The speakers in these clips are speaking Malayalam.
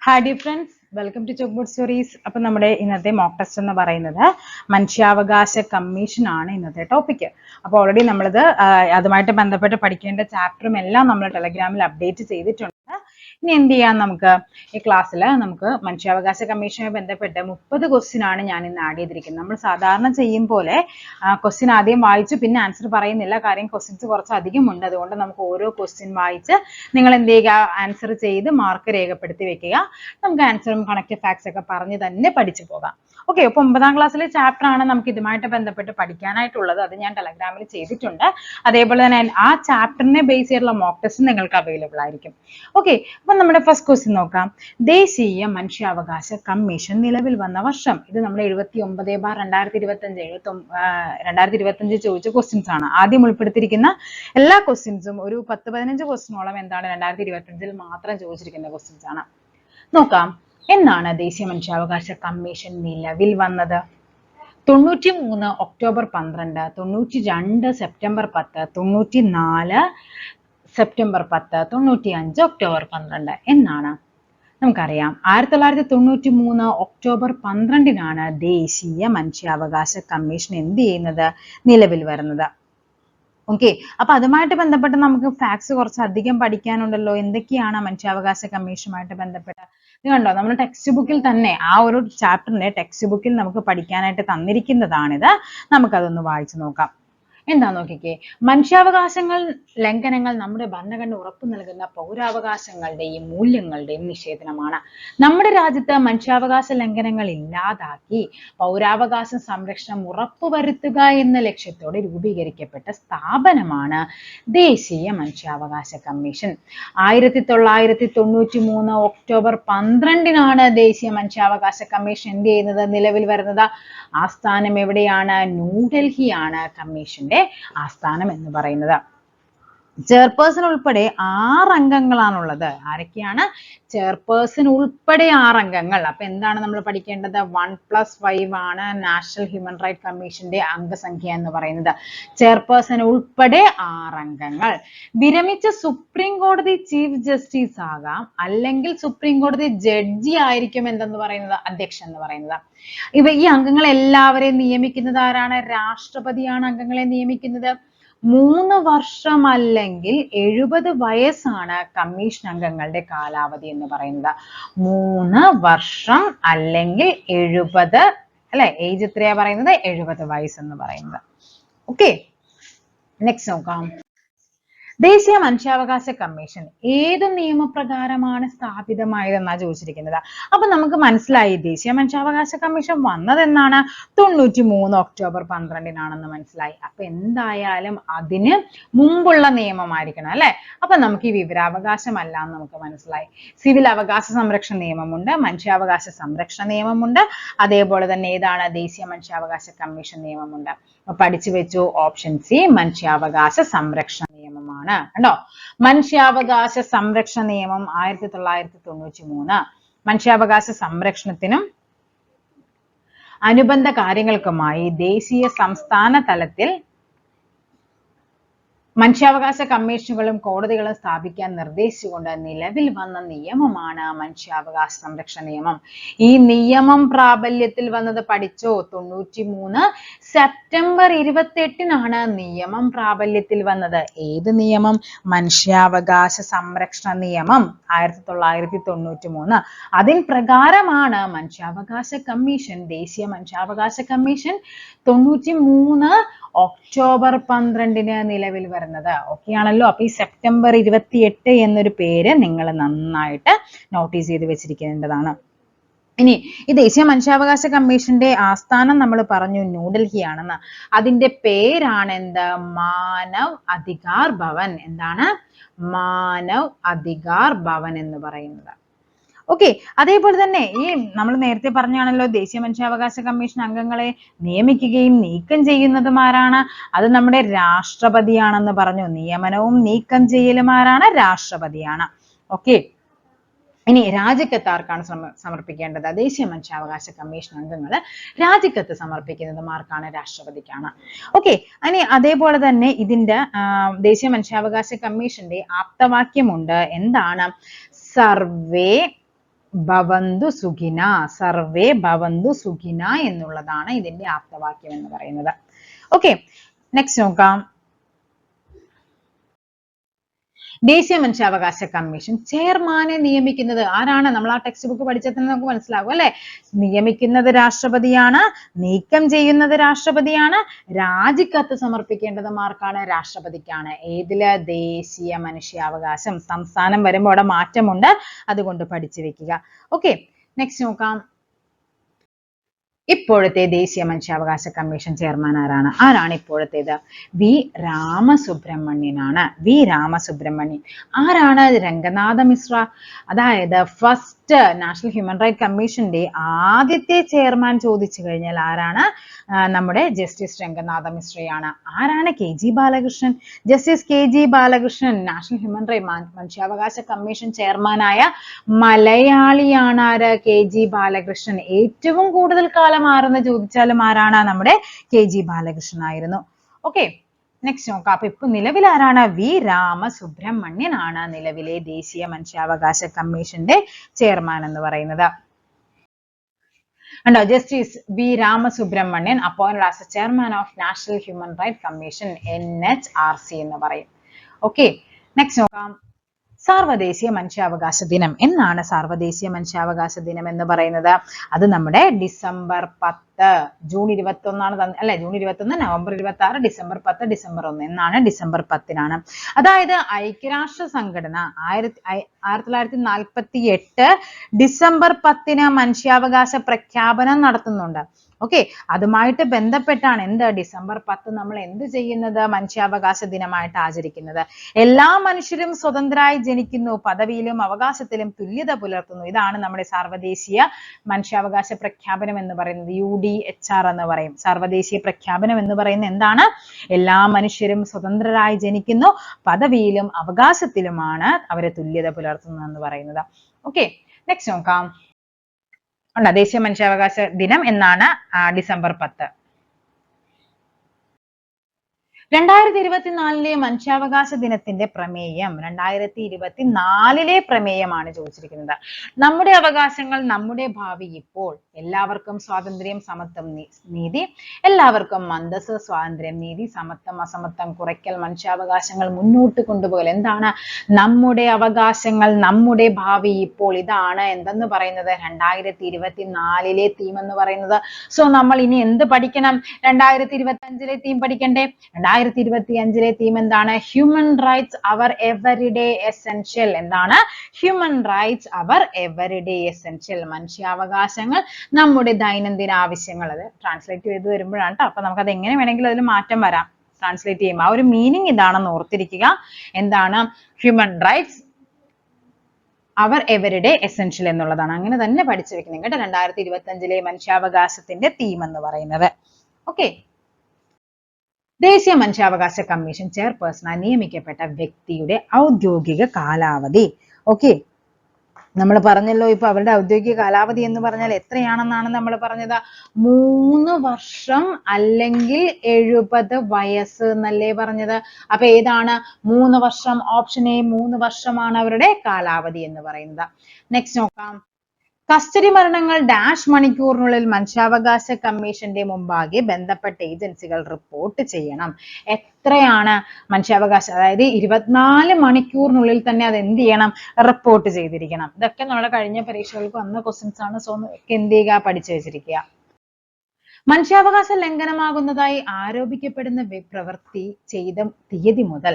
Hi dear friends, welcome to chalk board stories. അപ്പൊ നമ്മുടെ ഇന്നത്തെ മോക്ക് ടെസ്റ്റ് എന്ന് പറയുന്നത് മനുഷ്യാവകാശ കമ്മീഷൻ ആണ് ഇന്നത്തെ ടോപ്പിക്. അപ്പോൾ ഓൾറെഡി നമ്മളിത് അതുമായിട്ട് ബന്ധപ്പെട്ട് പഠിക്കേണ്ട ചാപ്റ്ററും എല്ലാം നമ്മൾ ടെലഗ്രാമിൽ അപ്ഡേറ്റ് ചെയ്തിട്ടുണ്ട്. ഇനി എന്ത് ചെയ്യാം, നമുക്ക് ഈ ക്ലാസ്സിൽ നമുക്ക് മനുഷ്യാവകാശ കമ്മീഷനുമായി ബന്ധപ്പെട്ട് 30 ക്വസ്റ്റ്യൻ ആണ് ഞാൻ ഇന്ന് ആഡ് ചെയ്തിരിക്കുന്നത്. നമ്മൾ സാധാരണ ചെയ്യും പോലെ ക്വസ്റ്റ്യൻ ആദ്യം വായിച്ചു പിന്നെ ആൻസർ പറയുന്നില്ല. കാര്യം ക്വസ്റ്റ്യൻസ് കുറച്ച് അധികം ഉണ്ട്. അതുകൊണ്ട് നമുക്ക് ഓരോ ക്വസ്റ്റ്യൻ വായിച്ച് നിങ്ങൾ എന്ത് ചെയ്യുക, ആൻസർ ചെയ്ത് മാർക്ക് രേഖപ്പെടുത്തി വെക്കുക. നമുക്ക് ആൻസറും കണക്ട് ഫാക്ട്സ് ഒക്കെ പറഞ്ഞ് തന്നെ പഠിച്ചു പോകാം. ഓക്കെ, അപ്പൊ 9ാം ക്ലാസ്സിലെ ചാപ്റ്റർ ആണ് നമുക്ക് ഇതുമായിട്ട് ബന്ധപ്പെട്ട് പഠിക്കാനായിട്ടുള്ളത്. അത് ഞാൻ ടെലഗ്രാമിൽ ചെയ്തിട്ടുണ്ട്. അതേപോലെ തന്നെ ആ ചാപ്റ്ററിനെ ബേസ് ചെയ്തിട്ടുള്ള മോക്ക് ടെസ്റ്റ് നിങ്ങൾക്ക് അവൈലബിൾ ആയിരിക്കും. ഓക്കെ, അപ്പൊ നമ്മുടെ ഫസ്റ്റ് ക്വസ്റ്റ്യൻ നോക്കാം. ദേശീയ മനുഷ്യാവകാശ കമ്മീഷൻ നിലവിൽ വന്ന വർഷം. ഇത് നമ്മൾ 79/2025 ചോദിച്ച ക്വസ്റ്റ്യൻസ് ആണ്. ആദ്യം ഉൾപ്പെടുത്തിയിരിക്കുന്ന എല്ലാ ക്വസ്റ്റ്യൻസും ഒരു 10-15 ക്വസ്റ്റ്യനോളം എന്താണ് 2025 മാത്രം ചോദിച്ചിരിക്കുന്ന ക്വസ്റ്റ്യൻസ് ആണ്. നോക്കാം, എന്നാണ് ദേശീയ മനുഷ്യാവകാശ കമ്മീഷൻ നിലവിൽ വന്നത്? 93 ഒക്ടോബർ 12, 92 സെപ്റ്റംബർ 10, 94 സെപ്റ്റംബർ 10, 95 ഒക്ടോബർ 12 എന്നാണ്. നമുക്കറിയാം 1993 ഒക്ടോബർ 12 ദേശീയ മനുഷ്യാവകാശ കമ്മീഷൻ എന്ത് ചെയ്യുന്നത്, നിലവിൽ വരുന്നത്. ഓക്കെ, അപ്പൊ അതുമായിട്ട് ബന്ധപ്പെട്ട് നമുക്ക് ഫാക്ട്സ് കുറച്ച് അധികം പഠിക്കാനുണ്ടല്ലോ. എന്തൊക്കെയാണ് മനുഷ്യാവകാശ കമ്മീഷനുമായിട്ട് ബന്ധപ്പെട്ട്? ഇത് കണ്ടോ, നമ്മൾ ടെക്സ്റ്റ് ബുക്കിൽ തന്നെ ആ ഒരു ചാപ്റ്ററിന്റെ ടെക്സ്റ്റ് ബുക്കിൽ നമുക്ക് പഠിക്കാനായിട്ട് തന്നിരിക്കുന്നതാണിത്. നമുക്കതൊന്ന് വായിച്ചു നോക്കാം. എന്താ നോക്കിക്കേ, മനുഷ്യാവകാശങ്ങൾ ലംഘനങ്ങൾ നമ്മുടെ ഭരണഘടന ഉറപ്പു നൽകുന്ന പൗരാവകാശങ്ങളുടെയും മൂല്യങ്ങളുടെയും നിഷേധനമാണ്. നമ്മുടെ രാജ്യത്ത് മനുഷ്യാവകാശ ലംഘനങ്ങൾ ഇല്ലാതാക്കി പൗരാവകാശ സംരക്ഷണം ഉറപ്പുവരുത്തുക എന്ന ലക്ഷ്യത്തോടെ രൂപീകരിക്കപ്പെട്ട സ്ഥാപനമാണ് ദേശീയ മനുഷ്യാവകാശ കമ്മീഷൻ. 1993 ഒക്ടോബർ 12 ദേശീയ മനുഷ്യാവകാശ കമ്മീഷൻ എന്ത് ചെയ്യുന്നത്, നിലവിൽ വരുന്നത്. ആസ്ഥാനം എവിടെയാണ്? ന്യൂഡൽഹിയാണ് കമ്മീഷന്റെ ആസ്ഥാനം എന്ന് പറയുന്നത്. ചെയർപേഴ്സൺ ഉൾപ്പെടെ 6 അംഗങ്ങളാണുള്ളത്. ആരൊക്കെയാണ്? ചെയർപേഴ്സൺ ഉൾപ്പെടെ 6 അംഗങ്ങൾ. അപ്പൊ എന്താണ് നമ്മൾ പഠിക്കേണ്ടത്? 1+5 ആണ് നാഷണൽ ഹ്യൂമൻ റൈറ്റ് കമ്മീഷന്റെ അംഗസംഖ്യ എന്ന് പറയുന്നത്. ചെയർപേഴ്സൺ ഉൾപ്പെടെ 6 അംഗങ്ങൾ. വിരമിച്ച സുപ്രീം കോടതി ചീഫ് ജസ്റ്റിസ് ആകാം, അല്ലെങ്കിൽ സുപ്രീം കോടതി ജഡ്ജി ആയിരിക്കും എന്തെന്ന് പറയുന്നത്, അധ്യക്ഷൻ എന്ന് പറയുന്നത്. ഈ അംഗങ്ങൾ എല്ലാവരെയും നിയമിക്കുന്നത് ആരാണ്? രാഷ്ട്രപതിയാണ് അംഗങ്ങളെ നിയമിക്കുന്നത്. 3 വർഷം അല്ലെങ്കിൽ 70 വയസ്സാണ് കമ്മീഷൻ അംഗങ്ങളുടെ കാലാവധി എന്ന് പറയുന്നത്. 3 വർഷം അല്ലെങ്കിൽ 70, അല്ലെ? ഏജ് എത്രയാ പറയുന്നത്? 70 വയസ്സ് എന്ന് പറയുന്നത്. ഓക്കെ, നെക്സ്റ്റ് നോക്കാം. ദേശീയ മനുഷ്യാവകാശ കമ്മീഷൻ ഏത് നിയമപ്രകാരമാണ് സ്ഥാപിതമായതെന്നാ ചോദിച്ചിരിക്കുന്നത്. അപ്പൊ നമുക്ക് മനസ്സിലായി ദേശീയ മനുഷ്യാവകാശ കമ്മീഷൻ വന്നത് എന്നാണ്? 93 ഒക്ടോബർ 12 മനസ്സിലായി. അപ്പൊ എന്തായാലും അതിന് മുമ്പുള്ള നിയമമായിരിക്കണം, അല്ലെ? അപ്പൊ നമുക്ക് ഈ വിവരാവകാശമല്ല എന്ന് നമുക്ക് മനസ്സിലായി. സിവിൽ അവകാശ സംരക്ഷണ നിയമമുണ്ട്, മനുഷ്യാവകാശ സംരക്ഷണ നിയമമുണ്ട്, അതേപോലെ തന്നെ ഏതാണ്? ദേശീയ മനുഷ്യാവകാശ കമ്മീഷൻ നിയമമുണ്ട്. പഠിച്ചു വെച്ചു. ഓപ്ഷൻ സി മനുഷ്യാവകാശ സംരക്ഷണ നിയമമാണ്. കണ്ടോ, മനുഷ്യാവകാശ സംരക്ഷണ നിയമം 1993. മനുഷ്യാവകാശ സംരക്ഷണത്തിനും അനുബന്ധ കാര്യങ്ങൾക്കുമായി ദേശീയ സംസ്ഥാന തലത്തിൽ മനുഷ്യാവകാശ കമ്മീഷനുകളും കോടതികളും സ്ഥാപിക്കാൻ നിർദ്ദേശിച്ചുകൊണ്ട് നിലവിൽ വന്ന നിയമമാണ് മനുഷ്യാവകാശ സംരക്ഷണ നിയമം. ഈ നിയമം പ്രാബല്യത്തിൽ വന്നത് പഠിച്ചോ? 93 സെപ്റ്റംബർ 28 നിയമം പ്രാബല്യത്തിൽ വന്നത്. ഏത് നിയമം? മനുഷ്യാവകാശ സംരക്ഷണ നിയമം 1993. അതിൻ പ്രകാരമാണ് മനുഷ്യാവകാശ കമ്മീഷൻ, ദേശീയ മനുഷ്യാവകാശ കമ്മീഷൻ 93 ഒക്ടോബർ 12 നിലവിൽ വരുന്നത്. ഓക്കെ ആണല്ലോ? അപ്പൊ ഈ സെപ്റ്റംബർ 28 എന്നൊരു പേര് നിങ്ങൾ നന്നായിട്ട് നോട്ടീസ് ചെയ്ത് വെച്ചിരിക്കേണ്ടതാണ്. ഇനി ഈ ദേശീയ മനുഷ്യാവകാശ കമ്മീഷന്റെ ആസ്ഥാനം നമ്മൾ പറഞ്ഞു ന്യൂഡൽഹി ആണെന്ന്. അതിന്റെ പേരാണ് എന്ത്? മാനവ് അധികാർ ഭവൻ. എന്താണ്? മാനവ് അധികാർ ഭവൻ എന്ന് പറയുന്നത്. ഓക്കെ, അതേപോലെ തന്നെ ഈ നമ്മൾ നേരത്തെ പറഞ്ഞാണല്ലോ ദേശീയ മനുഷ്യാവകാശ കമ്മീഷൻ അംഗങ്ങളെ നിയമിക്കുകയും നീക്കം ചെയ്യുന്നതും ആരാണ്? അത് നമ്മുടെ രാഷ്ട്രപതിയാണെന്ന് പറഞ്ഞു. നിയമനവും നീക്കം ചെയ്യലും ആരാണ്? രാഷ്ട്രപതിയാണ്. ഓക്കെ, ഇനി രാജിക്കത്ത് ആർക്കാണ് സമർപ്പിക്കേണ്ടത്? ദേശീയ മനുഷ്യാവകാശ കമ്മീഷൻ അംഗങ്ങൾ രാജിക്കത്ത് സമർപ്പിക്കുന്നത് ആർക്കാണ്? രാഷ്ട്രപതിക്കാണ്. ഓക്കെ, ഇനി അതേപോലെ തന്നെ ഇതിന്റെ ദേശീയ മനുഷ്യാവകാശ കമ്മീഷന്റെ ആപ്തവാക്യമുണ്ട്. എന്താണ്? സർവേ ഭവന്തു സുഖിന, സർവേ ഭവന്തു സുഖിന എന്നുള്ളതാണ് ഇതിന്റെ ആപ്തവാക്യം എന്ന് പറയുന്നത്. ഓക്കെ, നെക്സ്റ്റ് നോക്കാം. ദേശീയ മനുഷ്യാവകാശ കമ്മീഷൻ ചെയർമാനെ നിയമിക്കുന്നത് ആരാണ്? നമ്മൾ ആ ടെക്സ്റ്റ് ബുക്ക് പഠിച്ചാൽ തന്നെ നമുക്ക് മനസ്സിലാകും അല്ലെ? നിയമിക്കുന്നത് രാഷ്ട്രപതിയാണ്, നീക്കം ചെയ്യുന്നത് രാഷ്ട്രപതിയാണ്, രാജിക്കത്ത് സമർപ്പിക്കേണ്ടത് ആർക്കാണ്? രാഷ്ട്രപതിക്കാണ്. ഏതില്? ദേശീയ മനുഷ്യാവകാശം. സംസ്ഥാനം വരുമ്പോൾ അവിടെ മാറ്റമുണ്ട്, അതുകൊണ്ട് പഠിച്ചു വെക്കുക. ഓക്കെ, നെക്സ്റ്റ് നോക്കാം. ഇപ്പോഴത്തെ ദേശീയ മനുഷ്യാവകാശ കമ്മീഷൻ ചെയർമാൻ ആരാണ്? ആരാണ് ഇപ്പോഴത്തേത്? വി രാമസുബ്രഹ്മണ്യനാണ്. വി രാമസുബ്രഹ്മണ്യൻ. ആരാണ്? രംഗനാഥ മിശ്ര. അതായത് ഫസ്റ്റ് നാഷണൽ ഹ്യൂമൻ റൈറ്റ് കമ്മീഷന്റെ ആദ്യത്തെ ചെയർമാൻ ചോദിച്ചു കഴിഞ്ഞാൽ ആരാണ്? നമ്മുടെ ജസ്റ്റിസ് രംഗനാഥ മിശ്രയാണ്. ആരാണ്? KG Balakrishnan. Justice KG Balakrishnan national human right മനുഷ്യാവകാശ കമ്മീഷൻ ചെയർമാനായ മലയാളിയാണ്. ആര്? KG ബാലകൃഷ്ണൻ. ഏറ്റവും കൂടുതൽ കാലം ആരെന്ന് ചോദിച്ചാലും ആരാണ്? നമ്മുടെ KG ബാലകൃഷ്ണൻ ആയിരുന്നു. ഓക്കെ, നെക്സ്റ്റ് നോക്കാം. അപ്പൊ ഇപ്പൊ നിലവിൽ ആരാണ്? വി രാമസുബ്രഹ്മണ്യൻ ആണ് നിലവിലെ ദേശീയ മനുഷ്യാവകാശ കമ്മീഷന്റെ ചെയർമാൻ എന്ന് പറയുന്നത്. ഉണ്ടോ? Justice V Ramasubramanian appointed as a chairman of national human right commission NHRC എന്ന് പറയും. ഓക്കെ, നെക്സ്റ്റ് നോക്കാം. സാർവദേശീയ മനുഷ്യാവകാശ ദിനം എന്നാണ് സാർവദേശീയ മനുഷ്യാവകാശ ദിനം എന്ന് പറയുന്നത്? അത് നമ്മുടെ ഡിസംബർ 10, ജൂൺ 21 അല്ലെ? ജൂൺ 21, നവംബർ 26, ഡിസംബർ 10, ഡിസംബർ 1 എന്നാണ്. ഡിസംബർ 10 അതായത് ഐക്യരാഷ്ട്ര സംഘടന 1948 ഡിസംബർ 10 മനുഷ്യാവകാശ പ്രഖ്യാപനം നടത്തുന്നുണ്ട്. ഓക്കെ, അതുമായിട്ട് ബന്ധപ്പെട്ടാണ് എന്ത്? ഡിസംബർ 10 നമ്മൾ എന്ത് ചെയ്യുന്നത്? മനുഷ്യാവകാശ ദിനമായിട്ട് ആചരിക്കുന്നത്. എല്ലാ മനുഷ്യരും സ്വതന്ത്രരായി ജനിക്കുന്നു, പദവിയിലും അവകാശത്തിലും തുല്യത പുലർത്തുന്നു. ഇതാണ് നമ്മുടെ സാർവദേശീയ മനുഷ്യാവകാശ പ്രഖ്യാപനം എന്ന് പറയുന്നത്. UDHR എന്ന് പറയും. സാർവദേശീയ പ്രഖ്യാപനം എന്ന് പറയുന്നത് എന്താണ്? എല്ലാ മനുഷ്യരും സ്വതന്ത്രരായി ജനിക്കുന്നു, പദവിയിലും അവകാശത്തിലുമാണ് അവരെ തുല്യത പുലർത്തുന്നു എന്ന് പറയുന്നത്. ഓക്കെ, നെക്സ്റ്റ് നോക്കാം. ദേശീയ മനുഷ്യാവകാശ ദിനം എന്നാണ് ഡിസംബർ 10. 2024 മനുഷ്യാവകാശ ദിനത്തിന്റെ പ്രമേയം 2024 പ്രമേയമാണ് ചോദിച്ചിരിക്കുന്നത്. നമ്മുടെ അവകാശങ്ങൾ, നമ്മുടെ ഭാവി ഇപ്പോൾ. എല്ലാവർക്കും സ്വാതന്ത്ര്യം, സമത്വം, നീതി. എല്ലാവർക്കും അന്തസ്സ്, സ്വാതന്ത്ര്യം, നീതി, സമത്വം, അസമത്വം കുറയ്ക്കൽ, മനുഷ്യാവകാശങ്ങൾ മുന്നോട്ട് കൊണ്ടുപോകൽ. എന്താണ്? നമ്മുടെ അവകാശങ്ങൾ, നമ്മുടെ ഭാവി ഇപ്പോൾ. ഇതാണ് എന്തെന്ന് പറയുന്നത്? 2024 തീം എന്ന് പറയുന്നത്. സോ നമ്മൾ ഇനി എന്ത് പഠിക്കണം? 2025 തീം പഠിക്കണ്ടേ? 2025 തീം എന്താണ്? ഹ്യൂമൻ റൈറ്റ്സ് അവർ എവരിഡേ എസെൻഷ്യൽ. എന്താണ്? ഹ്യൂമൻ റൈറ്റ്സ് അവർ എവരിഡേ എസെൻഷ്യൽ. മനുഷ്യാവകാശങ്ങൾ നമ്മുടെ ദൈനംദിന ആവശ്യങ്ങൾ. അത് ട്രാൻസ്ലേറ്റ് ചെയ്ത് വരുമ്പോഴാണ് ട്ടോ. അപ്പൊ നമുക്കത് എങ്ങനെ വേണമെങ്കിലും അതിൽ മാറ്റം വരാം ട്രാൻസ്ലേറ്റ് ചെയ്യുമ്പോൾ. ആ ഒരു മീനിങ് ഇതാണെന്ന് ഓർത്തിരിക്കുക. എന്താണ്? ഹ്യൂമൻ റൈറ്റ്സ് അവർ എവരിഡേ എസെൻഷ്യൽ എന്നുള്ളതാണ്. അങ്ങനെ തന്നെ പഠിച്ചു വെക്കണം കേട്ടോ. 2025 മനുഷ്യാവകാശത്തിന്റെ തീം എന്ന് പറയുന്നത്. ഓക്കെ, ദേശീയ മനുഷ്യാവകാശ കമ്മീഷൻ ചെയർപേഴ്സണായി നിയമിക്കപ്പെട്ട വ്യക്തിയുടെ ഔദ്യോഗിക കാലാവധി. ഓക്കെ, നമ്മൾ പറഞ്ഞല്ലോ ഇപ്പൊ അവരുടെ ഔദ്യോഗിക കാലാവധി എന്ന് പറഞ്ഞാൽ എത്രയാണെന്നാണ് നമ്മൾ പറഞ്ഞത്? 3 വർഷം അല്ലെങ്കിൽ 70 വയസ്സ് എന്നല്ലേ പറഞ്ഞത്? അപ്പൊ ഏതാണ്? 3 വർഷം. ഓപ്ഷൻ എ 3 വർഷമാണ് അവരുടെ കാലാവധി എന്ന് പറയുന്നത്. നെക്സ്റ്റ് നോക്കാം. കസ്റ്റഡി മരണങ്ങൾ ഡാഷ് മണിക്കൂറിനുള്ളിൽ മനുഷ്യാവകാശ കമ്മീഷന്റെ മുമ്പാകെ ബന്ധപ്പെട്ട ഏജൻസികൾ റിപ്പോർട്ട് ചെയ്യണം. എത്രയാണ് മനുഷ്യാവകാശം? അതായത് 24 മണിക്കൂറിനുള്ളിൽ തന്നെ അത് എന്ത് ചെയ്യണം? റിപ്പോർട്ട് ചെയ്തിരിക്കണം. ഇതൊക്കെ നമ്മുടെ കഴിഞ്ഞ പരീക്ഷകൾക്ക് വന്ന ക്വസ്റ്റ്യൻസ് ആണ്. സോ എന്ത് ചെയ്യുക? പഠിച്ചു വെച്ചിരിക്കുക. മനുഷ്യാവകാശ ലംഘനമാകുന്നതായി ആരോപിക്കപ്പെടുന്ന പ്രവൃത്തി ചെയ്ത തീയതി മുതൽ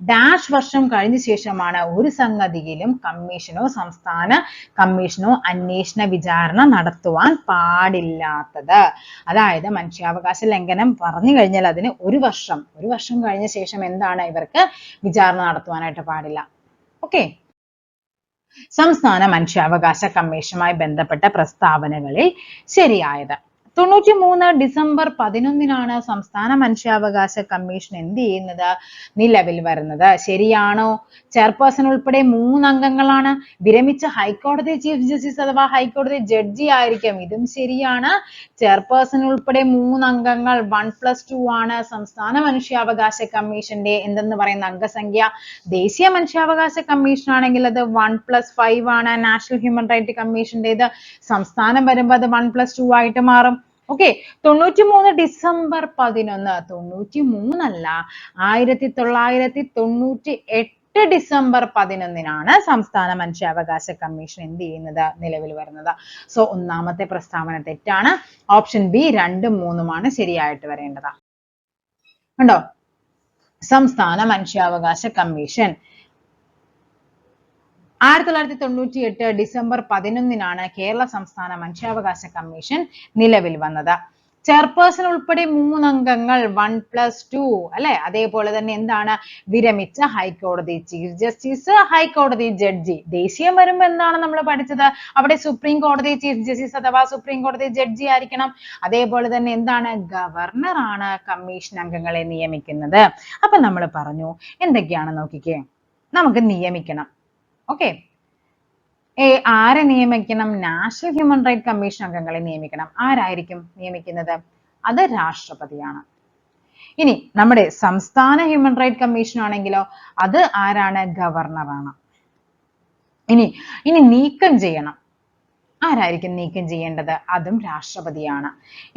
ഡാഷ് വർഷം കഴിഞ്ഞ ശേഷമാണ് ഒരു സംഗതിയിലും കമ്മീഷനോ സംസ്ഥാന കമ്മീഷനോ അന്വേഷണ വിചാരണ നടത്തുവാൻ പാടില്ലാത്തത്. അതായത് മനുഷ്യാവകാശ ലംഘനം പറഞ്ഞു കഴിഞ്ഞാൽ അതിന് ഒരു വർഷം കഴിഞ്ഞ ശേഷം എന്താണ്? ഇവർക്ക് വിചാരണ നടത്തുവാനായിട്ട് പാടില്ല. ഓക്കെ, സംസ്ഥാന മനുഷ്യാവകാശ കമ്മീഷനുമായി ബന്ധപ്പെട്ട പ്രസ്താവനകളിൽ ശരിയായത്. 93 ഡിസംബർ 11 സംസ്ഥാന മനുഷ്യാവകാശ കമ്മീഷൻ എന്ത് ചെയ്യുന്നത്? നിലവിൽ വരുന്നത്. ശരിയാണോ? ചെയർപേഴ്സൺ ഉൾപ്പെടെ 3 അംഗങ്ങളാണ്. വിരമിച്ച ഹൈക്കോടതി ചീഫ് ജസ്റ്റിസ് അഥവാ ഹൈക്കോടതി ജഡ്ജി ആയിരിക്കും. ഇതും ശരിയാണ്. ചെയർപേഴ്സൺ ഉൾപ്പെടെ 3 അംഗങ്ങൾ 1+2 ആണ് സംസ്ഥാന മനുഷ്യാവകാശ കമ്മീഷന്റെ എന്തെന്ന് പറയുന്ന അംഗസംഖ്യ. ദേശീയ മനുഷ്യാവകാശ കമ്മീഷൻ ആണെങ്കിൽ അത് 1+5 ആണ്. നാഷണൽ ഹ്യൂമൻ റൈറ്റ് കമ്മീഷന്റേത് സംസ്ഥാനം വരുമ്പോൾ അത് 1+2 ആയിട്ട് മാറും. ഓക്കെ, 93 ഡിസംബർ 11, 93 അല്ല, 1998 ഡിസംബർ 11 സംസ്ഥാന മനുഷ്യാവകാശ കമ്മീഷൻ എന്ത് ചെയ്യുന്നത്? നിലവിൽ വരുന്നത്. സോ ഒന്നാമത്തെ പ്രസ്താവന തെറ്റാണ്. ഓപ്ഷൻ ബി 2, 3 ശരിയായിട്ട് വരേണ്ടത്. കണ്ടോ? സംസ്ഥാന മനുഷ്യാവകാശ കമ്മീഷൻ 1998 ഡിസംബർ 11 കേരള സംസ്ഥാന മനുഷ്യാവകാശ കമ്മീഷൻ നിലവിൽ വന്നത്. ചെയർപേഴ്സൺ ഉൾപ്പെടെ 3 അംഗങ്ങൾ 1+2 അല്ലെ. അതേപോലെ തന്നെ എന്താണ്? വിരമിച്ച ഹൈക്കോടതി ചീഫ് ജസ്റ്റിസ്, ഹൈക്കോടതി ജഡ്ജി. ദേശീയം വരുമ്പോൾ എന്താണ് നമ്മൾ പഠിച്ചത്? അവിടെ സുപ്രീം കോടതി ചീഫ് ജസ്റ്റിസ് അഥവാ സുപ്രീം കോടതി ജഡ്ജി ആയിരിക്കണം. അതേപോലെ തന്നെ എന്താണ്? ഗവർണർ ആണ് കമ്മീഷൻ അംഗങ്ങളെ നിയമിക്കുന്നത്. അപ്പൊ നമ്മൾ പറഞ്ഞു എന്തൊക്കെയാണ് നോക്കിക്കേ. നമുക്ക് നിയമിക്കണം. ഓക്കെ, ആരെ നിയമിക്കണം? നാഷണൽ ഹ്യൂമൻ റൈറ്റ് കമ്മീഷൻ അംഗങ്ങളെ നിയമിക്കണം. ആരായിരിക്കും നിയമിക്കുന്നത്? അത് രാഷ്ട്രപതിയാണ്. ഇനി നമ്മുടെ സംസ്ഥാന ഹ്യൂമൻ റൈറ്റ് കമ്മീഷൻ ആണെങ്കിലോ അത് ആരാണ്? ഗവർണറാണ്. ഇനി നീക്കം ചെയ്യണം. ആരായിരിക്കും നീക്കം ചെയ്യേണ്ടത്? അതും രാഷ്ട്രപതിയാണ്.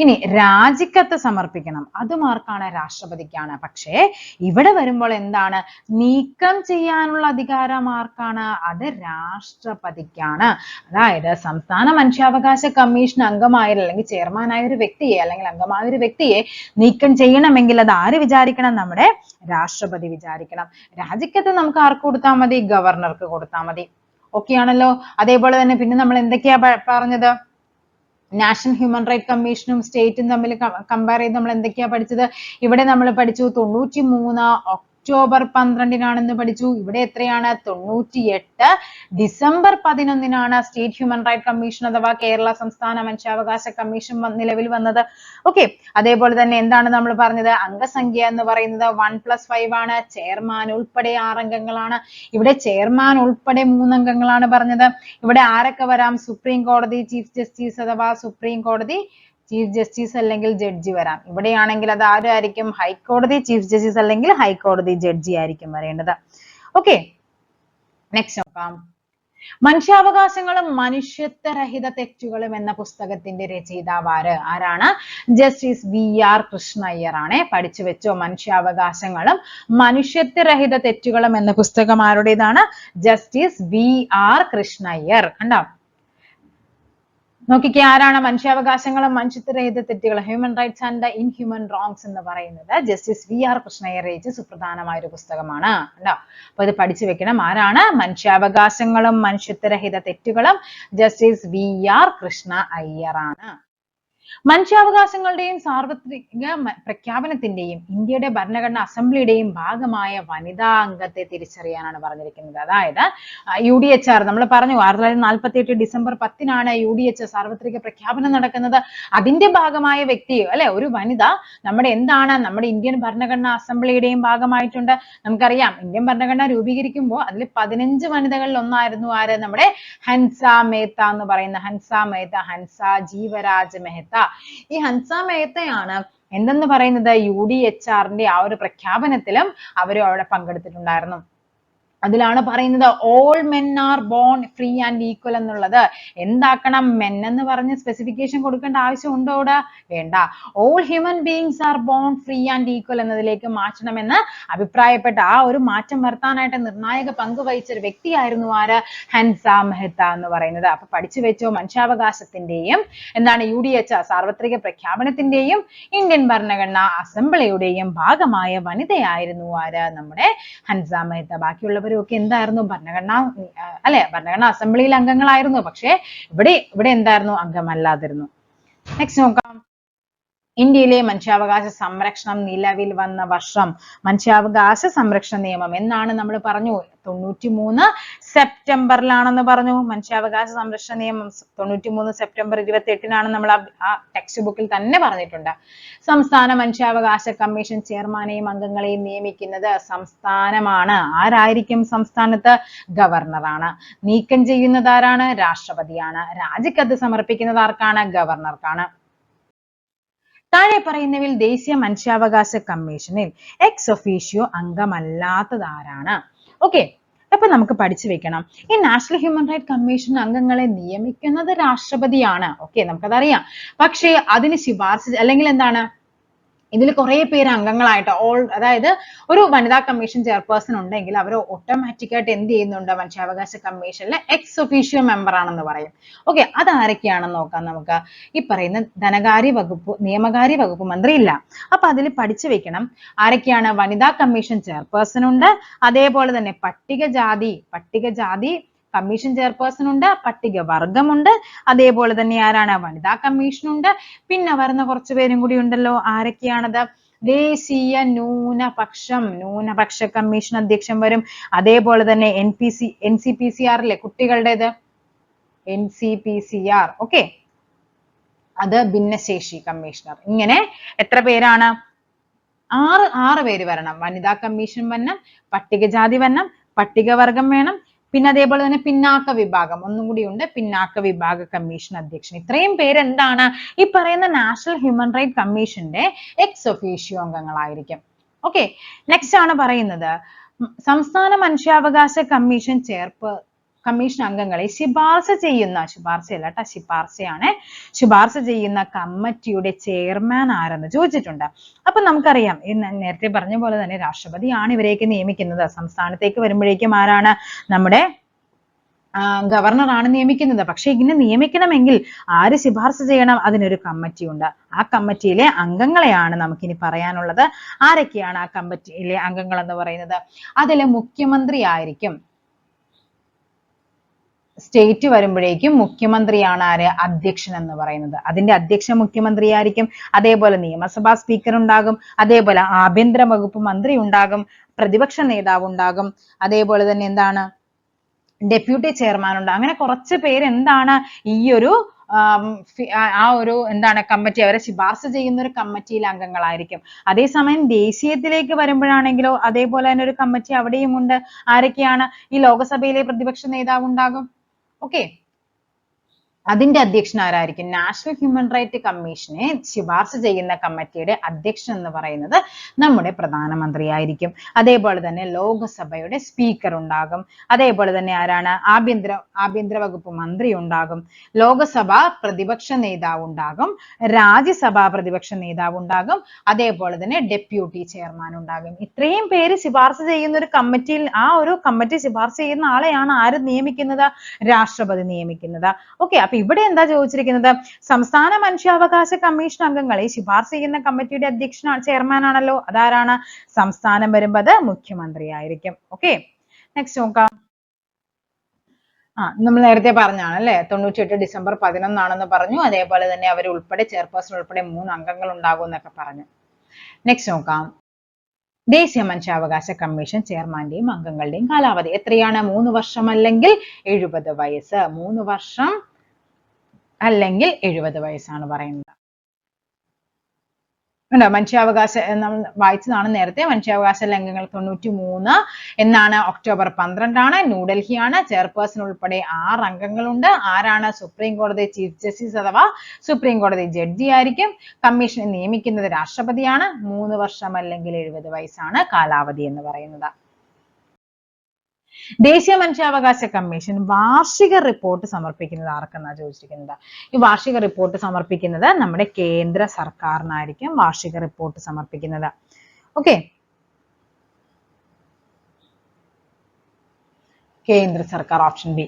ഇനി രാജിക്കത്ത് സമർപ്പിക്കണം. അതും ആർക്കാണ്? രാഷ്ട്രപതിക്കാണ്. പക്ഷേ ഇവിടെ വരുമ്പോൾ എന്താണ്? നീക്കം ചെയ്യാനുള്ള അധികാരം ആർക്കാണ്? അത് രാഷ്ട്രപതിക്കാണ്. അതായത് സംസ്ഥാന മനുഷ്യാവകാശ കമ്മീഷൻ അംഗമായ അല്ലെങ്കിൽ ചെയർമാനായ ഒരു വ്യക്തിയെ അല്ലെങ്കിൽ അംഗമായ ഒരു വ്യക്തിയെ നീക്കം ചെയ്യണമെങ്കിൽ അത് ആര് വിചാരിക്കണം? നമ്മുടെ രാഷ്ട്രപതി വിചാരിക്കണം. രാജിക്കത്ത് നമുക്ക് ആർക്ക് കൊടുത്താൽ മതി? ഗവർണർക്ക് കൊടുത്താൽ മതി. ഓക്കെ ആണല്ലോ. അതേപോലെ തന്നെ പിന്നെ നമ്മൾ എന്തൊക്കെയാ പറഞ്ഞത്? നാഷണൽ ഹ്യൂമൻ റൈറ്റ് കമ്മീഷനും സ്റ്റേറ്റും തമ്മിൽ കമ്പയർ ചെയ്ത് നമ്മൾ എന്തൊക്കെയാ പഠിച്ചത്? ഇവിടെ നമ്മൾ പഠിച്ചു 93 ഒക്ടോബർ 12 പഠിച്ചു. ഇവിടെ എത്രയാണ്? 98 December 11 state human right commission അഥവാ കേരള സംസ്ഥാന മനുഷ്യാവകാശ കമ്മീഷൻ നിലവിൽ വന്നത്. ഓക്കെ, അതേപോലെ തന്നെ എന്താണ് നമ്മൾ പറഞ്ഞത്? അംഗസംഖ്യ എന്ന് പറയുന്നത് 1+5 ആണ്. ചെയർമാൻ ഉൾപ്പെടെ 6 അംഗങ്ങളാണ്. ഇവിടെ ചെയർമാൻ ഉൾപ്പെടെ 3 അംഗങ്ങളാണ് പറഞ്ഞത്. ഇവിടെ ആരൊക്കെ വരാം? സുപ്രീം കോടതി ചീഫ് ജസ്റ്റിസ് അഥവാ സുപ്രീം കോടതി ചീഫ് ജസ്റ്റിസ് അല്ലെങ്കിൽ ജഡ്ജി വരാം. ഇവിടെയാണെങ്കിൽ അത് ആരായിരിക്കും? ഹൈക്കോടതി ചീഫ് ജസ്റ്റിസ് അല്ലെങ്കിൽ ഹൈക്കോടതി ജഡ്ജി ആയിരിക്കും വരേണ്ടത്. ഓക്കെ, നെക്സ്റ്റ് നോക്കാം. മനുഷ്യാവകാശങ്ങളും മനുഷ്യത്വരഹിത തെറ്റുകളും എന്ന പുസ്തകത്തിന്റെ രചയിതാവ് ആരാണ്? ജസ്റ്റിസ് VR കൃഷ്ണയ്യർ ആണ്. പഠിച്ചു വെച്ചോ. മനുഷ്യാവകാശങ്ങളും മനുഷ്യത്വരഹിത തെറ്റുകളും എന്ന പുസ്തകം ആരുടേതാണ്? Justice VR Krishna Iyer. കണ്ടോ? നോക്കിക്കേ, ആരാണ്? മനുഷ്യാവകാശങ്ങളും മനുഷ്യത്വരഹിത തെറ്റുകൾ, human rights and inhuman wrongs എന്ന് പറയുന്നത് ജസ്റ്റിസ് VR കൃഷ്ണയ്യർ രചിച്ച സുപ്രധാനമായ ഒരു പുസ്തകമാണ്. കണ്ടോ? അപ്പൊ ഇത് പഠിച്ചു വെക്കണം. ആരാണ്? മനുഷ്യാവകാശങ്ങളും മനുഷ്യത്വരഹിത തെറ്റുകളും ജസ്റ്റിസ് VR കൃഷ്ണ അയ്യർ ആണ്. മനുഷ്യാവകാശങ്ങളുടെയും സാർവത്രിക പ്രഖ്യാപനത്തിന്റെയും ഇന്ത്യയുടെ ഭരണഘടനാ അസംബ്ലിയുടെയും ഭാഗമായ വനിതാ അംഗത്തെ തിരിച്ചറിയാനാണ് പറഞ്ഞിരിക്കുന്നത്. അതായത് UDHR നമ്മൾ പറഞ്ഞു 1948 ഡിസംബർ 10 UDHR സാർവത്രിക പ്രഖ്യാപനം നടക്കുന്നത്. അതിന്റെ ഭാഗമായ വ്യക്തി അല്ലെ, ഒരു വനിത നമ്മുടെ എന്താണ്? നമ്മുടെ ഇന്ത്യൻ ഭരണഘടനാ അസംബ്ലിയുടെയും ഭാഗമായിട്ടുണ്ട്. നമുക്കറിയാം ഇന്ത്യൻ ഭരണഘടന രൂപീകരിക്കുമ്പോൾ അതിൽ 15 വനിതകളിൽ ഒന്നായിരുന്നു ആര്? നമ്മുടെ ഹൻസ മേത്ത എന്ന് പറയുന്ന ഹൻസ ജീവരാജ് മെഹ്ത്ത. ഈ ഹൻസ മേത്തയാണ് എന്തെന്ന് പറയുന്നത്? UDHRന്റെ ആ ഒരു പ്രഖ്യാപനത്തിലും അവരും അവിടെ പങ്കെടുത്തിട്ടുണ്ടായിരുന്നു. അതിലാണ് പറയുന്നത് all men are born free and equal എന്നുള്ളത്. എന്താക്കണം? men എന്ന് പറഞ്ഞ് സ്പെസിഫിക്കേഷൻ കൊടുക്കേണ്ട ആവശ്യമുണ്ടോ അവിടെ? വേണ്ട. all human beings are born free and equal എന്നതിലേക്ക് മാറ്റണമെന്ന് അഭിപ്രായപ്പെട്ട ആ ഒരു മാറ്റം വരുത്താനായിട്ട് നിർണായക പങ്ക് വഹിച്ച ഒരു വ്യക്തിയായിരുന്നു ആര്? ഹൻസ മെഹ്ത്ത എന്ന് പറയുന്നത്. അപ്പൊ പഠിച്ചു വെച്ചോ. മനുഷ്യാവകാശത്തിന്റെയും എന്താണ് UDHR സാർവത്രിക പ്രഖ്യാപനത്തിന്റെയും ഇന്ത്യൻ ഭരണഘടനാ അസംബ്ലിയുടെയും ഭാഗമായ വനിതയായിരുന്നു ആര്? നമ്മുടെ ഹൻസ മെഹ്ത്ത. ബാക്കിയുള്ളവർ ഒക്കെ എന്തായിരുന്നു? ഭരണഘടനാ അസംബ്ലിയിൽ അംഗങ്ങളായിരുന്നു. പക്ഷെ ഇവിടെ എന്തായിരുന്നു? അംഗമല്ലാതിരുന്നു. നെക്സ്റ്റ് നോക്കാം. ഇന്ത്യയിലെ മനുഷ്യാവകാശ സംരക്ഷണം നിലവിൽ വന്ന വർഷം. മനുഷ്യാവകാശ സംരക്ഷണ നിയമം എന്നാണ് നമ്മൾ പറഞ്ഞു? 93 സെപ്റ്റംബറിലാണെന്ന് പറഞ്ഞു. മനുഷ്യാവകാശ സംരക്ഷണ നിയമം 93 സെപ്റ്റംബർ 28-നാണ് നമ്മൾ ആ ടെക്സ്റ്റ് ബുക്കിൽ തന്നെ പറഞ്ഞിട്ടുണ്ട്. സംസ്ഥാന മനുഷ്യാവകാശ കമ്മീഷൻ ചെയർമാനെയും അംഗങ്ങളെയും നിയമിക്കുന്നത് സംസ്ഥാനമാണ്. ആരായിരിക്കും സംസ്ഥാനത്ത്? ഗവർണറാണ്. നീക്കം ചെയ്യുന്നത് ആരാണ്? രാഷ്ട്രപതിയാണ്. രാജിക്കത്ത് സമർപ്പിക്കുന്നത് ആർക്കാണ്? ഗവർണർക്കാണ്. താഴെ പറയുന്നവയിൽ ദേശീയ മനുഷ്യാവകാശ കമ്മീഷനിൽ എക്സ് ഒഫീഷ്യോ അംഗമല്ലാത്തത് ആരാണ്? ഓക്കെ, അപ്പൊ നമുക്ക് പഠിച്ചു വെക്കണം. ഈ നാഷണൽ ഹ്യൂമൻ റൈറ്റ് കമ്മീഷൻ അംഗങ്ങളെ നിയമിക്കുന്നത് രാഷ്ട്രപതിയാണ്. ഓക്കെ, നമുക്കതറിയാം. പക്ഷേ അതിന് ശുപാർശ അല്ലെങ്കിൽ എന്താണ്, ഇതിൽ കുറെ പേര് അംഗങ്ങളായിട്ട് അതായത് ഒരു വനിതാ കമ്മീഷൻ ചെയർപേഴ്സൺ ഉണ്ടെങ്കിൽ അവർ ഓട്ടോമാറ്റിക് ആയിട്ട് എന്ത് ചെയ്യുന്നുണ്ട്? മനുഷ്യാവകാശ കമ്മീഷനിലെ എക്സ് ഒഫീഷ്യോ മെമ്പർ ആണെന്ന് പറയും. ഓക്കെ, അതാരൊക്കെയാണെന്ന് നോക്കാം നമുക്ക്. ഈ പറയുന്ന ധനകാര്യ വകുപ്പ്, നിയമകാര്യ വകുപ്പ് മന്ത്രി ഇല്ല. അപ്പൊ അതിൽ പഠിച്ചു വെക്കണം ആരൊക്കെയാണ്? വനിതാ കമ്മീഷൻ ചെയർപേഴ്സൺ ഉണ്ട്. അതേപോലെ തന്നെ പട്ടികജാതി കമ്മീഷൻ ചെയർപേഴ്സൺ ഉണ്ട്. പട്ടികവർഗമുണ്ട്. അതേപോലെ തന്നെ ആരാണ്? വനിതാ കമ്മീഷൻ ഉണ്ട്. പിന്നെ വരുന്ന കുറച്ച് പേരും കൂടി ഉണ്ടല്ലോ. ആരൊക്കെയാണത്? ദേശീയ ന്യൂനപക്ഷ കമ്മീഷൻ അധ്യക്ഷൻ വരും. അതേപോലെ തന്നെ NCPCR ല്ലേ, കുട്ടികളുടേത് NCPCR. ഓക്കെ, അത് ഭിന്നശേഷി കമ്മീഷണർ. ഇങ്ങനെ എത്ര പേരാണ്? ആറ് പേര് വരണം. വനിതാ കമ്മീഷൻ വരണം, പട്ടികജാതി വരണം, പട്ടികവർഗം വേണം, പിന്നെ അതേപോലെ തന്നെ പിന്നാക്ക വിഭാഗം ഒന്നും കൂടി ഉണ്ട്, പിന്നാക്ക വിഭാഗ കമ്മീഷൻ അധ്യക്ഷൻ. ഇത്രയും പേര് എന്താണ്? ഈ പറയുന്ന നാഷണൽ ഹ്യൂമൻ റൈറ്റ് കമ്മീഷന്റെ എക്സ് ഒഫീഷ്യോ അംഗങ്ങളായിരിക്കും. ഓക്കെ, നെക്സ്റ്റ് ആണ് പറയുന്നത് സംസ്ഥാന മനുഷ്യാവകാശ കമ്മീഷൻ അംഗങ്ങളെ ശുപാർശ ചെയ്യുന്ന കമ്മിറ്റിയുടെ ചെയർമാൻ ആരെന്ന് ചോദിച്ചിട്ടുണ്ട്. അപ്പൊ നമുക്കറിയാം, നേരത്തെ പറഞ്ഞ പോലെ തന്നെ രാഷ്ട്രപതിയാണ് ഇവരെയൊക്കെ നിയമിക്കുന്നത്. സംസ്ഥാനത്തേക്ക് വരുമ്പോഴേക്കും ആരാണ്? നമ്മുടെ ഗവർണറാണ് നിയമിക്കുന്നത്. പക്ഷെ ഇങ്ങനെ നിയമിക്കണമെങ്കിൽ ആര് ശുപാർശ ചെയ്യണം? അതിനൊരു കമ്മിറ്റി ഉണ്ട്. ആ കമ്മിറ്റിയിലെ അംഗങ്ങളെയാണ് നമുക്കിനി പറയാനുള്ളത്. ആരൊക്കെയാണ് ആ കമ്മിറ്റിയിലെ അംഗങ്ങൾ എന്ന് പറയുന്നത്? അതിലെ മുഖ്യമന്ത്രി ആയിരിക്കും. സ്റ്റേറ്റ് വരുമ്പോഴേക്കും മുഖ്യമന്ത്രിയാണ് ആര്? അധ്യക്ഷൻ എന്ന് പറയുന്നത്. അതിന്റെ അധ്യക്ഷൻ മുഖ്യമന്ത്രി ആയിരിക്കും. അതേപോലെ നിയമസഭാ സ്പീക്കർ ഉണ്ടാകും. അതേപോലെ ആഭ്യന്തര വകുപ്പ് മന്ത്രി ഉണ്ടാകും. പ്രതിപക്ഷ നേതാവ് ഉണ്ടാകും. അതേപോലെ തന്നെ എന്താണ്? ഡെപ്യൂട്ടി ചെയർമാൻ ഉണ്ട്. അങ്ങനെ കുറച്ച് പേര് എന്താണ് ഈ ഒരു എന്താണ് കമ്മിറ്റി, അവരെ ശുപാർശ ചെയ്യുന്ന ഒരു കമ്മിറ്റിയിലെ അംഗങ്ങളായിരിക്കും. അതേസമയം ദേശീയത്തിലേക്ക് വരുമ്പോഴാണെങ്കിലോ അതേപോലെ തന്നെ ഒരു കമ്മിറ്റി അവിടെയും ഉണ്ട്. ആരൊക്കെയാണ്? ഈ ലോകസഭയിലെ പ്രതിപക്ഷ നേതാവ് ഉണ്ടാകും. ഓക്കെ, അതിന്റെ അധ്യക്ഷൻ ആരായിരിക്കും? നാഷണൽ ഹ്യൂമൻ റൈറ്റ് കമ്മീഷനെ ശുപാർശ ചെയ്യുന്ന കമ്മിറ്റിയുടെ അധ്യക്ഷൻ എന്ന് പറയുന്നത് നമ്മുടെ പ്രധാനമന്ത്രി ആയിരിക്കും. അതേപോലെ തന്നെ ലോകസഭയുടെ സ്പീക്കർ ഉണ്ടാകും. അതേപോലെ തന്നെ ആരാണ്? ആഭ്യന്തര വകുപ്പ് മന്ത്രി ഉണ്ടാകും. ലോകസഭ പ്രതിപക്ഷ നേതാവ് ഉണ്ടാകും. രാജ്യസഭാ പ്രതിപക്ഷ നേതാവ് ഉണ്ടാകും. അതേപോലെ തന്നെ ഡെപ്യൂട്ടി ചെയർമാൻ ഉണ്ടാകും. ഇത്രയും പേര് ശുപാർശ ചെയ്യുന്ന ഒരു കമ്മിറ്റിയിൽ, ആ ഒരു കമ്മിറ്റി ശുപാർശ ചെയ്യുന്ന ആളെയാണ് ആര് നിയമിക്കുന്നത്? രാഷ്ട്രപതി നിയമിക്കുന്നത്. ഓക്കെ, അപ്പൊ ഇവിടെ എന്താ ചോദിച്ചിരിക്കുന്നത്? സംസ്ഥാന മനുഷ്യാവകാശ കമ്മീഷൻ അംഗങ്ങളെ ശുപാർശ ചെയ്യുന്ന കമ്മിറ്റിയുടെ അധ്യക്ഷനാണ്, ചെയർമാൻ ആണല്ലോ. അതാരാണ്? സംസ്ഥാനം വരുമ്പോൾ അത് മുഖ്യമന്ത്രി ആയിരിക്കും. ഓക്കെ, നെക്സ്റ്റ് നോക്കാം. നമ്മൾ നേരത്തെ പറഞ്ഞാണ് അല്ലെ, 98 ഡിസംബർ 11 പറഞ്ഞു. അതേപോലെ തന്നെ അവർ ഉൾപ്പെടെ ചെയർപേഴ്സൺ ഉൾപ്പെടെ 3 അംഗങ്ങൾ ഉണ്ടാകും എന്നൊക്കെ പറഞ്ഞു. നെക്സ്റ്റ് നോക്കാം. ദേശീയ മനുഷ്യാവകാശ കമ്മീഷൻ ചെയർമാന്റെയും അംഗങ്ങളുടെയും കാലാവധി എത്രയാണ്? 3 വർഷം അല്ലെങ്കിൽ 70 വയസ്സ്. 3 വർഷം അല്ലെങ്കിൽ 70 വയസ്സാണ് പറയുന്നത്. മനുഷ്യാവകാശ നമ്മൾ വായിച്ചതാണ് നേരത്തെ. മനുഷ്യാവകാശ ലംഘനങ്ങൾ 93 എന്നാണ്. ഒക്ടോബർ 12 ന്യൂഡൽഹിയാണ്. ചെയർപേഴ്സൺ ഉൾപ്പെടെ 6 അംഗങ്ങളുണ്ട്. ആരാണ്? സുപ്രീം കോടതി ചീഫ് ജസ്റ്റിസ് അഥവാ സുപ്രീം കോടതി ജഡ്ജി ആയിരിക്കും. കമ്മീഷനെ നിയമിക്കുന്നത് രാഷ്ട്രപതിയാണ്. 3 വർഷം അല്ലെങ്കിൽ 70 വയസ്സാണ് കാലാവധി എന്ന് പറയുന്നത്. ദേശീയ മനുഷ്യാവകാശ കമ്മീഷൻ വാർഷിക റിപ്പോർട്ട് സമർപ്പിക്കുന്നത് ആർക്കെന്നാ ചോദിച്ചിരിക്കുന്നത്? ഈ വാർഷിക റിപ്പോർട്ട് സമർപ്പിക്കുന്നത് നമ്മുടെ കേന്ദ്ര സർക്കാരിനായിരിക്കും വാർഷിക റിപ്പോർട്ട് സമർപ്പിക്കുന്നത്. ഓക്കെ, കേന്ദ്ര സർക്കാർ, ഓപ്ഷൻ ബി.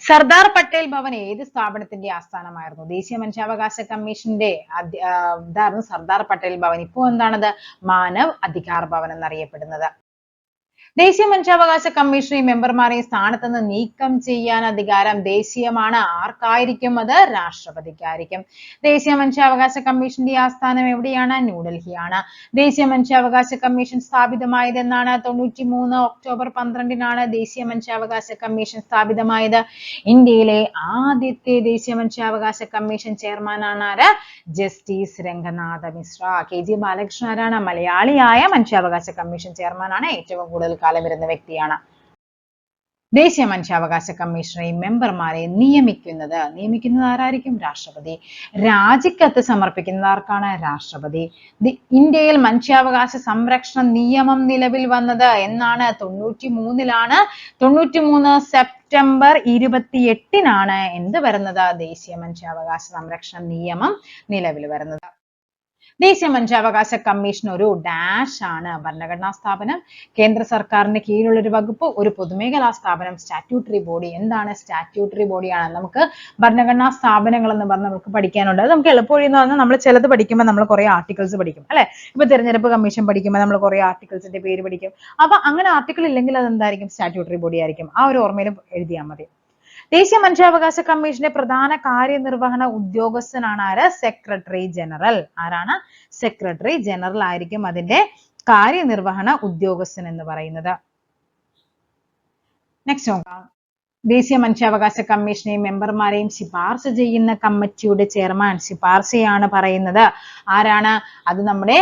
സർദാർ പട്ടേൽ ഭവൻ ഏത് സ്ഥാപനത്തിന്റെ ആസ്ഥാനമായിരുന്നു? ദേശീയ മനുഷ്യാവകാശ കമ്മീഷന്റെ ഇതായിരുന്നു സർദാർ പട്ടേൽ ഭവൻ. ഇപ്പോൾ എന്താണത്? മാനവ് അധികാർ ഭവൻ എന്നറിയപ്പെടുന്നത്. ദേശീയ മനുഷ്യാവകാശ കമ്മീഷൻ ഈ മെമ്പർമാരെ സ്ഥാനത്ത് നിന്ന് നീക്കം ചെയ്യാൻ അധികാരം ദേശീയമാണ്. ആർക്കായിരിക്കും? അത് രാഷ്ട്രപതിക്കായിരിക്കും. ദേശീയ മനുഷ്യാവകാശ കമ്മീഷന്റെ ആസ്ഥാനം എവിടെയാണ്? ന്യൂഡൽഹിയാണ്. ദേശീയ മനുഷ്യാവകാശ കമ്മീഷൻ സ്ഥാപിതമായത് എന്നാണ്? 93 ഒക്ടോബർ 12-നാണ് ദേശീയ മനുഷ്യാവകാശ കമ്മീഷൻ സ്ഥാപിതമായത്. ഇന്ത്യയിലെ ആദ്യത്തെ ദേശീയ മനുഷ്യാവകാശ കമ്മീഷൻ ചെയർമാനാണ് ആര്? ജസ്റ്റിസ് രംഗനാഥ മിശ്ര. KG ബാലകൃഷ്ണൻ ആരാണ്? മലയാളിയായ മനുഷ്യാവകാശ കമ്മീഷൻ ചെയർമാനാണ്. ഏറ്റവും കൂടുതൽ കാലം ഇരുന്ന വ്യക്തിയാണ്. ദേശീയ മനുഷ്യാവകാശ കമ്മീഷനെ മെമ്പർമാരെ നിയമിക്കുന്നത് ആരായിരിക്കും? രാഷ്ട്രപതി. രാജിക്കത്ത് സമർപ്പിക്കുന്നത് ആർക്കാണ്? രാഷ്ട്രപതി. ഇന്ത്യയിൽ മനുഷ്യാവകാശ സംരക്ഷണ നിയമം നിലവിൽ വന്നത് എന്നാണ്? 93-ലാണ്. 93 സെപ്റ്റംബർ 28-നാണ് എന്ത് വരുന്നത്? ദേശീയ മനുഷ്യാവകാശ സംരക്ഷണ നിയമം നിലവിൽ വരുന്നത്. ദേശീയ മനുഷ്യാവകാശ കമ്മീഷൻ ഒരു ഡാഷ് ആണ്. ഭരണഘടനാ സ്ഥാപനം, കേന്ദ്ര സർക്കാരിന്റെ കീഴിലുള്ള ഒരു വകുപ്പ്, ഒരു പൊതുമേഖലാ സ്ഥാപനം, സ്റ്റാറ്റ്യൂട്ടറി ബോഡി. എന്താണ്? സ്റ്റാറ്റ്യൂട്ടറി ബോഡിയാണ്. നമുക്ക് ഭരണഘടനാ സ്ഥാപനങ്ങൾ എന്ന് പറഞ്ഞാൽ നമുക്ക് പഠിക്കാനുണ്ട്. അത് നമുക്ക് എളുപ്പവഴി എന്ന് പറഞ്ഞാൽ നമ്മൾ ചിലത് പഠിക്കുമ്പോൾ നമ്മൾ കുറെ ആർട്ടിക്കിൾസ് പഠിക്കും, അല്ലെ? ഇപ്പൊ തെരഞ്ഞെടുപ്പ് കമ്മീഷൻ പഠിക്കുമ്പോൾ നമ്മൾ കുറെ ആർട്ടിക്കിൾസിന്റെ പേര് പഠിക്കും. അപ്പൊ അങ്ങനെ ആർട്ടിക്കിൾ ഇല്ലെങ്കിൽ അത് എന്തായിരിക്കും? സ്റ്റാറ്റ്യൂട്ടറി ബോഡി ആയിരിക്കും. ആ ഒരു ഓർമ്മയിൽ എഴുതിയാൽ മതി. ദേശീയ മനുഷ്യാവകാശ കമ്മീഷന്റെ പ്രധാന കാര്യനിർവഹണ ഉദ്യോഗസ്ഥനാണ് ആര്? Secretary general. ആരാണ്? സെക്രട്ടറി ജനറൽ ആയിരിക്കും അതിന്റെ കാര്യനിർവഹണ ഉദ്യോഗസ്ഥൻ എന്ന് പറയുന്നത്. നെക്സ്റ്റ് നോക്കാം. ദേശീയ മനുഷ്യാവകാശ കമ്മീഷനെയും മെമ്പർമാരെയും ശുപാർശ ചെയ്യുന്ന കമ്മിറ്റിയുടെ ചെയർമാൻ. ശുപാർശയാണ് പറയുന്നത് ആരാണ്? അത് നമ്മുടെ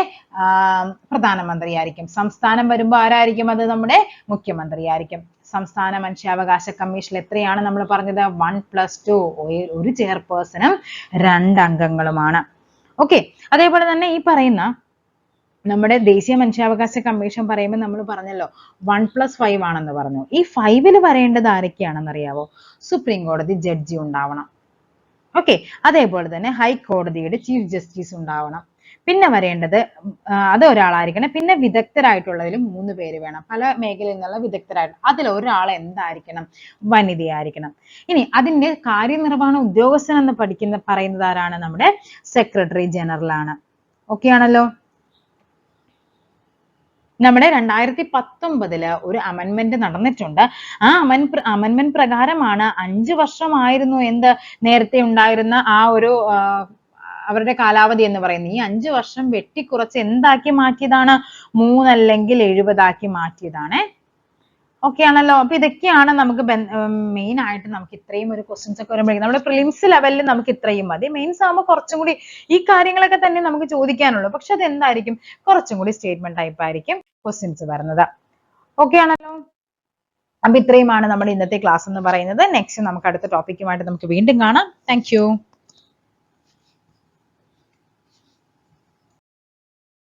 പ്രധാനമന്ത്രി ആയിരിക്കും. സംസ്ഥാനം വരുമ്പോൾ ആരായിരിക്കും? അത് നമ്മുടെ മുഖ്യമന്ത്രി ആയിരിക്കും. സംസ്ഥാന മനുഷ്യാവകാശ കമ്മീഷനിൽ എത്രയാണ് നമ്മൾ പറഞ്ഞത്? 1+2. ഒരു ചെയർപേഴ്സണും 2 അംഗങ്ങളുമാണ്. ഓക്കെ. അതേപോലെ തന്നെ ഈ പറയുന്ന നമ്മുടെ ദേശീയ മനുഷ്യാവകാശ കമ്മീഷൻ പറയുമ്പോൾ നമ്മൾ പറഞ്ഞല്ലോ 1+5 ആണെന്ന് പറഞ്ഞു. ഈ 5-ൽ വരേണ്ടത് ആരൊക്കെയാണെന്ന് അറിയാവോ? സുപ്രീം കോടതി ജഡ്ജി ഉണ്ടാവണം. ഓക്കെ. അതേപോലെ തന്നെ ഹൈക്കോടതിയുടെ ചീഫ് ജസ്റ്റിസ് ഉണ്ടാവണം. പിന്നെ വരേണ്ടത് അത് ഒരാളായിരിക്കണം. പിന്നെ വിദഗ്ധരായിട്ടുള്ളതിലും 3 പേര് വേണം. പല മേഖലയിൽ നിന്നുള്ള വിദഗ്ധരായിട്ട് അതിൽ ഒരാൾ എന്തായിരിക്കണം? വനിതയായിരിക്കണം. ഇനി അതിന്റെ കാര്യനിർവഹണ ഉദ്യോഗസ്ഥൻ എന്ന് പറയുന്നത് ആരാണ്? നമ്മുടെ സെക്രട്ടറി ജനറൽ ആണ്. ഓക്കെ ആണല്ലോ. നമ്മുടെ 2019 ഒരു അമെൻമെന്റ് നടന്നിട്ടുണ്ട്. ആ അമെൻമെന്റ് പ്രകാരമാണ് 5 വർഷമായിരുന്നു എന്ത് നേരത്തെ ഉണ്ടായിരുന്ന ആ ഒരു അവരുടെ കാലാവധി എന്ന് പറയുന്നത്. ഈ 5 വർഷം വെട്ടിക്കുറച്ച് എന്താക്കി മാറ്റിയതാണ്? 3 അല്ലെങ്കിൽ 70 ആക്കി മാറ്റിയതാണ്. ഓക്കെ ആണല്ലോ. അപ്പൊ ഇതൊക്കെയാണ് നമുക്ക് മെയിൻ ആയിട്ട് നമുക്ക് ഇത്രയും ഒരു ക്വസ്റ്റ്യൻസ് ഒക്കെ വരുമ്പോഴേക്കും നമ്മുടെ പ്രിലിംസ് ലെവലിൽ നമുക്ക് ഇത്രയും മതി. മെയിൻസ് ആകുമ്പോൾ കുറച്ചും കൂടി ഈ കാര്യങ്ങളൊക്കെ തന്നെ നമുക്ക് ചോദിക്കാനുള്ളൂ. പക്ഷെ അത് എന്തായിരിക്കും? കുറച്ചും കൂടി സ്റ്റേറ്റ്മെന്റ് ടൈപ്പ് ആയിരിക്കും ക്വസ്റ്റ്യൻസ് വരുന്നത്. ഓക്കെ ആണല്ലോ. അപ്പൊ ഇത്രയുമാണ് നമ്മുടെ ഇന്നത്തെ ക്ലാസ് എന്ന് പറയുന്നത്. നെക്സ്റ്റ് നമുക്ക് അടുത്ത ടോപ്പിക്കുമായിട്ട് നമുക്ക് വീണ്ടും കാണാം. Thank you.